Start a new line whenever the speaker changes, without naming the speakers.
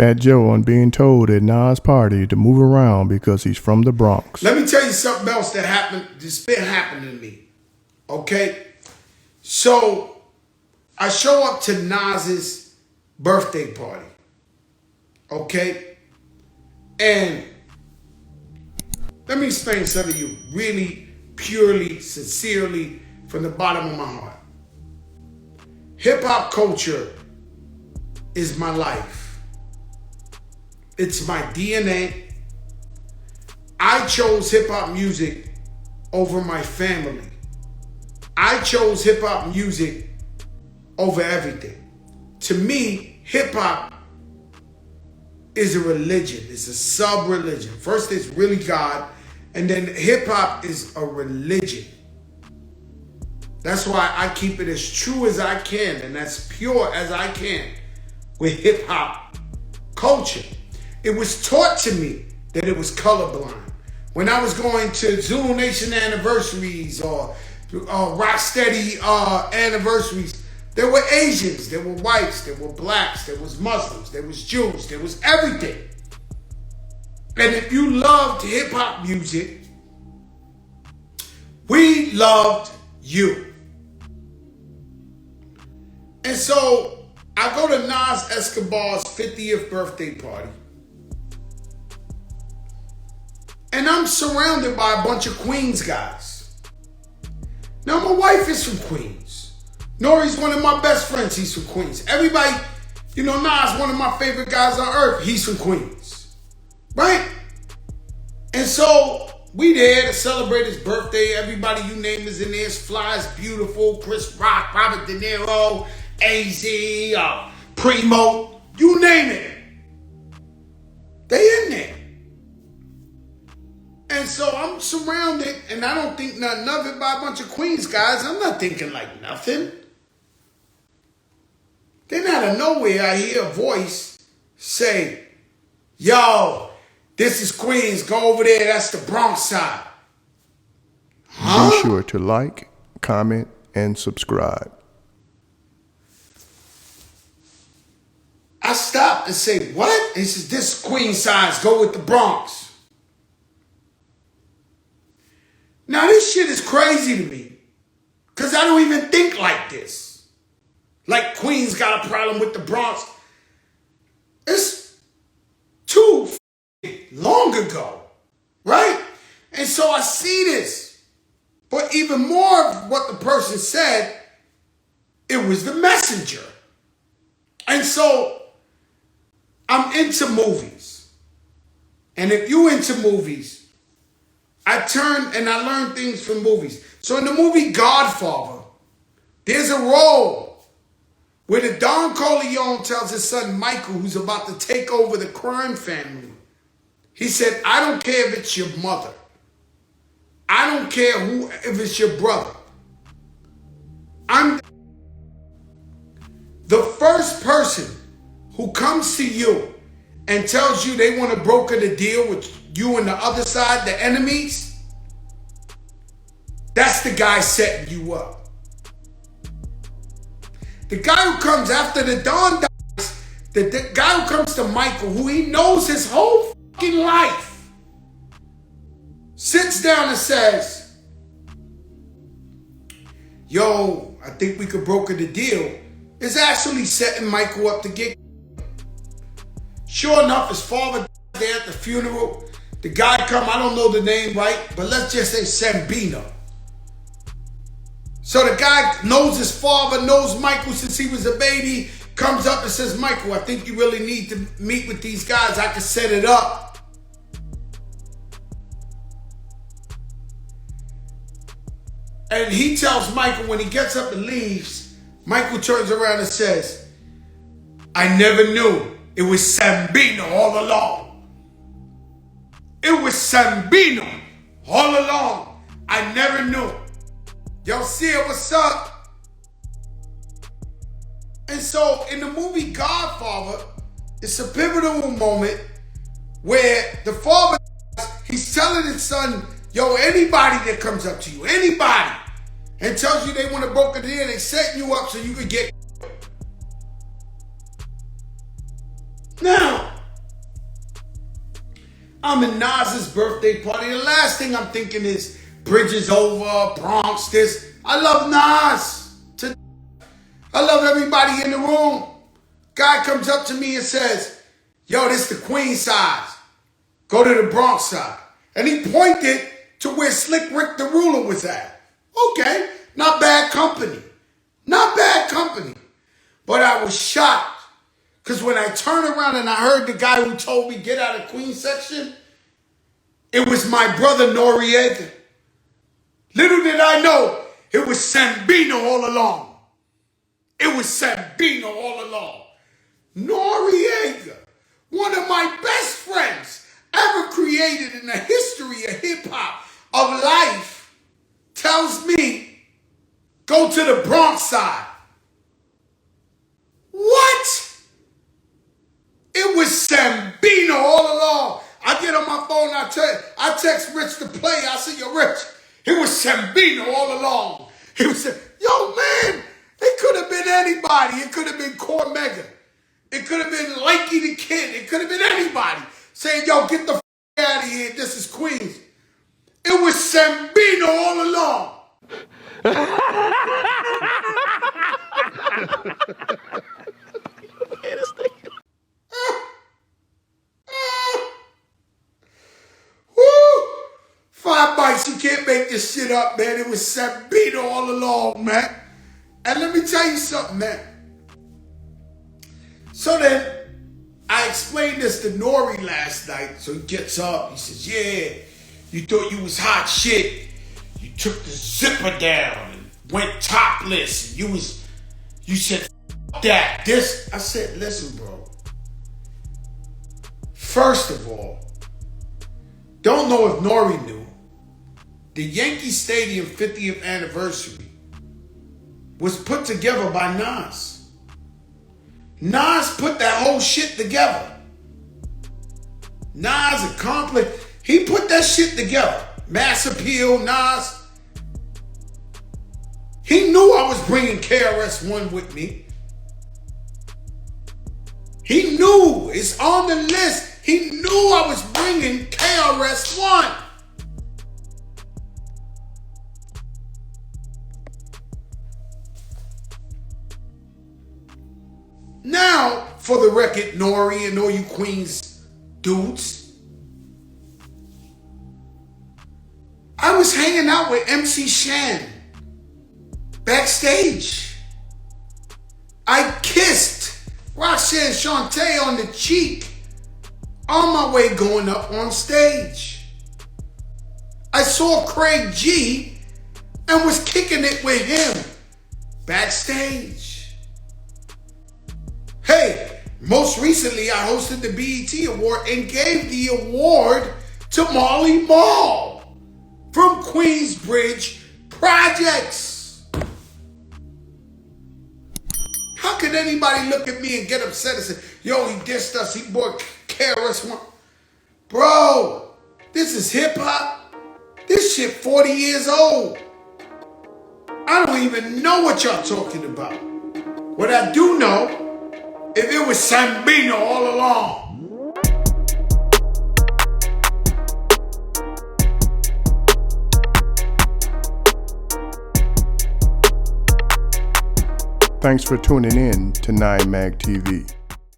Fat Joe on being told at Nas' party to move around because he's from the Bronx.
Let me tell you something else that happened. That's been happening to me. Okay? So, I show up to Nas's birthday party. Okay? And let me explain something to you really, purely, sincerely, from the bottom of my heart. Hip-hop culture is my life. It's my DNA. I chose hip-hop music over my family. I chose hip-hop music over everything. To me, hip-hop is a religion. It's a sub-religion. First, it's really God, and then hip-hop is a religion. That's why I keep it as true as I can and as pure as I can with hip-hop culture. It was taught to me that it was colorblind. When I was going to Zulu Nation anniversaries or Rocksteady anniversaries, there were Asians, there were whites, there were blacks, there was Muslims, there was Jews, there was everything. And if you loved hip-hop music, we loved you. And so I go to Nas Escobar's 50th birthday party. And I'm surrounded by a bunch of Queens guys. Now, my wife is from Queens. Nori's one of my best friends. He's from Queens. Everybody, Nas, one of my favorite guys on earth. He's from Queens. Right? And so we there to celebrate his birthday. Everybody you name is in there. It's fly, it's beautiful. Chris Rock, Robert De Niro, AZ, Primo, you name it. They in there. And so I'm surrounded, and I don't think nothing of it by a bunch of Queens guys. I'm not thinking like nothing. Then out of nowhere, I hear a voice say, "Yo, this is Queens. Go over there. That's the Bronx side." Huh?
Be sure to like, comment, and subscribe.
I stopped and say, "What?" He says, "This is Queens side. Go with the Bronx." Now, this shit is crazy to me because I don't even think like this. Like Queens got a problem with the Bronx. It's too long ago, right? And so I see this. But even more of what the person said, it was the messenger. And so I'm into movies. And if you into movies, I turn and I learn things from movies. So in the movie Godfather, there's a role where the Don Corleone tells his son Michael, who's about to take over the crime family, he said, "I don't care if it's your mother. I don't care if it's your brother. I'm the first person who comes to you and tells you they want to broker the deal with you and the other side, the enemies, that's the guy setting you up. The guy who comes after the Don dies, the guy who comes to Michael, who he knows his whole fucking life, sits down and says, "Yo, I think we could broker the deal," is actually setting Michael up to get. Sure enough, his father there at the funeral. The guy come, I don't know the name right, but let's just say Sambino. So the guy knows his father, knows Michael since he was a baby, comes up and says, "Michael, I think you really need to meet with these guys. I can set it up." And he tells Michael when he gets up and leaves, Michael turns around and says, "I never knew it was Sambino all along. It was Sambino all along. I never knew." Y'all see it? What's up? And so in the movie Godfather, it's a pivotal moment where the father, he's telling his son, "Yo, anybody that comes up to you, anybody, and tells you they want to broker the deal, they set you up so you could get." Now, I'm in Nas's birthday party. The last thing I'm thinking is Bridges over, Bronx, this. I love Nas. I love everybody in the room. Guy comes up to me and says, yo, this the Queen side. Go to the Bronx side. And he pointed to where Slick Rick the Ruler was at. Okay, not bad company. Not bad company. But I was shocked. Because when I turned around and I heard the guy who told me get out of Queen section, it was my brother Noriega. Little did I know, it was Sambino all along. It was Sambino all along. Noriega, one of my best friends ever created in the history of hip-hop, of life, tells me, go to the Bronx side. What? It was Sambino all along. I get on my phone, I text Rich to play. I say, yo, Rich, it was Sambino all along. He was saying, yo, man, it could have been anybody. It could have been Cormega. It could have been Likey the Kid. It could have been anybody saying, yo, get the out of here. This is Queens. It was Sambino all along. Woo! 5 bites, you can't make this shit up, man. It was Sambino all along, man. And let me tell you something, man. So then, I explained this to Nori last night. So he gets up, he says, yeah, you thought you was hot shit. You took the zipper down and went topless. You said, F that. This, I said, listen, bro. First of all, don't know if Nori knew, the Yankee Stadium 50th anniversary was put together by Nas. Nas put that whole shit together. Nas accomplished, he put that shit together. Mass Appeal, Nas. He knew I was bringing KRS-One with me. He knew, it's on the list. He knew I was bringing KRS-One. Now, for the record, Nori and all you Queens dudes, I was hanging out with MC Shan backstage. I kissed Roxanne Shante on the cheek on my way going up on stage. I saw Craig G and was kicking it with him backstage. Hey, most recently I hosted the BET Award and gave the award to Marley Marl from Queensbridge Projects. How could anybody look at me and get upset and say, yo, he dissed us, he bought KRS-One? Bro, this is hip hop. This shit 40 years old. I don't even know what y'all talking about. What I do know, if it was Sambino all along.
Thanks for tuning in to 9 Mag TV.